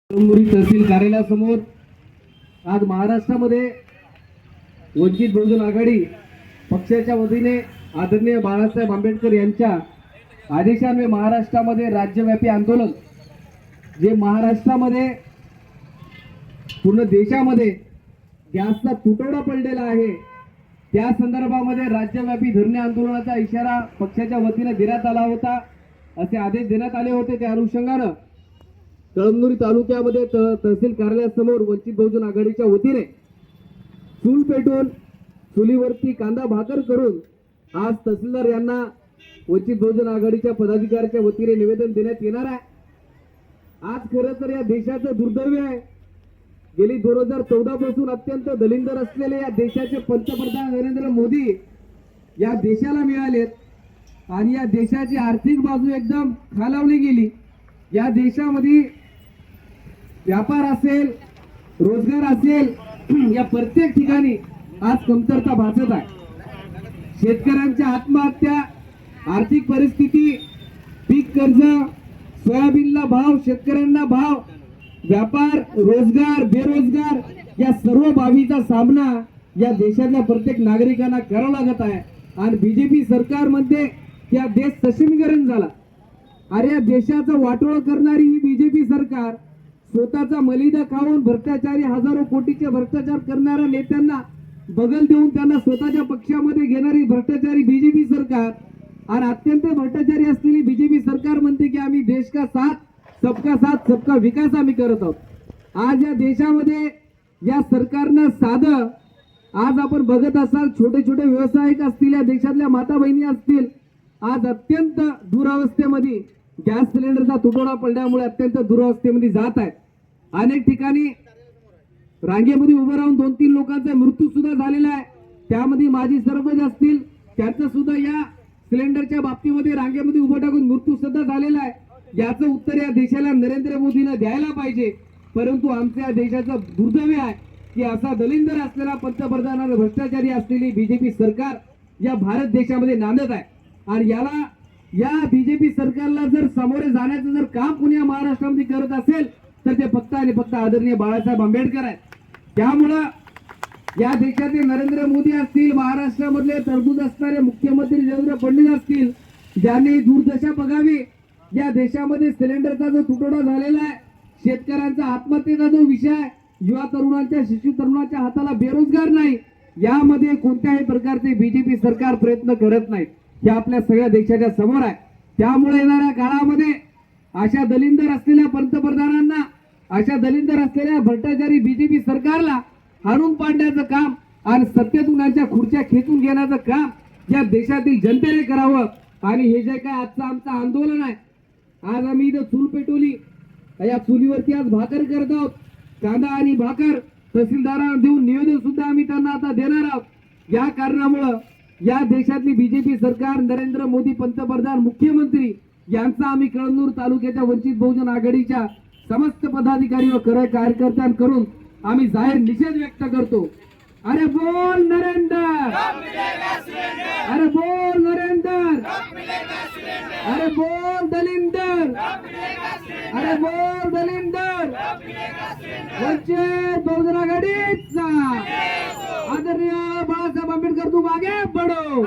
कळमनुरी तहसील कार्यालयासमोर आज महाराष्ट्रामध्ये वंचित बहुजन आघाडी पक्षाच्या वतीने आदरणीय बाळासाहेब आंबेडकर यांच्या आदेशाने महाराष्ट्रामध्ये राज्यव्यापी आंदोलन जे महाराष्ट्रामध्ये पूर्ण देशामध्ये गॅसचा तुटवडा पडलेला आहे त्या संदर्भामध्ये राज्यव्यापी धरणे आंदोलनाचा इशारा पक्षाच्या वतीने देण्यात आला होता। असे आदेश देण्यात आले होते। त्या अनुषंगाने कळमनुरी तालुक्यामध्ये तहसील कार्यालयासमोर वंचित बहुजन आघाडीच्या वतीने चूल पेटवून चुलीवरती कांदा भाकर करून आज तहसीलदार यांना वंचित बहुजन आघाडीच्या पदाधिकाऱ्याच्या वतीने निवेदन देण्यात येणार आहे। आज खरं तर या देशाचं दुर्दैव आहे, गेली 2014 पासून अत्यंत दलिंदर असलेले या देशाचे पंतप्रधान नरेंद्र मोदी या देशाला मिळालेत आणि या देशाची आर्थिक बाजू एकदम खालावली गेली। या देशामध्ये व्यापार असेल, रोजगार असेल, या प्रत्येक ठिकाणी आज कमतरता भासत आहे। शेतकऱ्यांच्या आत्महत्या, आर्थिक परिस्थिती, पीक कर्ज, सोयाबीनला भाव, शेतकऱ्यांना भाव, व्यापार, रोजगार, बेरोजगार या सर्व बाबीचा सामना या देशातल्या प्रत्येक नागरिकांना करावा लागत आहे। आणि बीजेपी सरकारमध्ये या देश सक्षमीकरण झाला। अरे या देशाचं वाटोळ करणारी ही बीजेपी सरकार स्वतःचा मलिदा खाऊन भ्रष्टाचारी हजारो कोटीचे भ्रष्टाचार करणाऱ्या नेत्यांना बगल देऊन त्यांना स्वतःच्या पक्षामध्ये घेणारी भ्रष्टाचारी बीजेपी सरकार आणि अत्यंत भ्रष्टाचारी असलेली बीजेपी सरकार म्हणते की आम्ही देश का साथ, सबका साथ, सबका विकास आम्ही करत आहोत। आज या देशामध्ये या सरकारनं साधं आज आपण बघत असाल छोटे छोटे व्यावसायिक असतील, या देशातल्या माता बहिणी असतील, आज अत्यंत दुरावस्थेमध्ये गॅस सिलेंडरचा तुटवडा पडल्यामुळे अत्यंत दुरावस्थेमध्ये जात आहेत। अनेक ठिकाणी रांगेमध्ये उभं राहून 2-3 लोकांचा मृत्यू सुद्धा झालेला आहे। त्यामध्ये माजी सरपंच असतील, त्यांचं सुद्धा या सिलेंडरच्या बाबतीमध्ये रांगेमध्ये उभं टाकून मृत्यू सुद्धा झालेला आहे। याचं उत्तर या देशाला नरेंद्र मोदींना द्यायला पाहिजे। परंतु आमच्या देशाचं दुर्दैव आहे की असा दलिंदर असलेला पंतप्रधान आणि भ्रष्टाचारी असलेली बीजेपी सरकार या भारत देशामध्ये नांदत आहे। आणि या बीजेपी सरकारला जर सामोरे जाण्याचं जर काम पुण्या महाराष्ट्रामध्ये करत असेल तर ते फक्त आणि फक्त आदरणीय बाळासाहेब आंबेडकर आहेत। त्यामुळं या देशाचे नरेंद्र मोदी असतील, महाराष्ट्रामधले तरतूद असणारे मुख्यमंत्री देवेंद्र फडणवीस असतील, ज्यांनी दूरदशा बघावी, या देशामध्ये सिलेंडरचा जो तुटवडा झालेला आहे, शेतकऱ्यांचा आत्महत्येचा जो विषय आहे, युवा तरुणांच्या, शिशु तरुणांच्या हाताला बेरोजगार नाही, यामध्ये कोणत्याही प्रकारचे बीजेपी सरकार प्रयत्न करत नाहीत। हे आपल्या सगळ्या देशाच्या समोर आहे। त्यामुळे येणाऱ्या काळामध्ये अशा दलिंदर असलेल्या पंतप्रधानांना, अशा दलिंदर असलेल्या भ्रष्टाचारी बीजेपी सरकारला हाणून पाडण्याचं काम आणि सत्तेतून यांच्या खुर्च्या खेचून घेण्याचं काम या देशातील जनतेने करावं। आणि हे जे काय आजचं आमचं आंदोलन आहे, आज आम्ही इथं चूल पेटवली, या चुलीवरती आज भाकर करत आहोत, कांदा आणि भाकर तहसीलदारांना देऊन निवेदन सुद्धा आम्ही त्यांना आता देणार आहोत। या कारणामुळं या देशातली बीजेपी सरकार, नरेंद्र मोदी पंतप्रधान, मुख्यमंत्री यांचा आम्ही कळमनुरी तालुक्याच्या वंचित बहुजन आघाडीच्या समस्त पदाधिकारी व कार्यकर्त्यांकडून आम्ही जाहीर निषेध व्यक्त करतो। अरे बोल नरेंद्र, अरे बोल नरेंद्र, अरे बोल दलिंदर, अरे बोल दलिंदर, वंचित बहुजन आघाडीचा आदरणीय बाळासाहेब आंबेडकर, तुम आगे बढ़ो।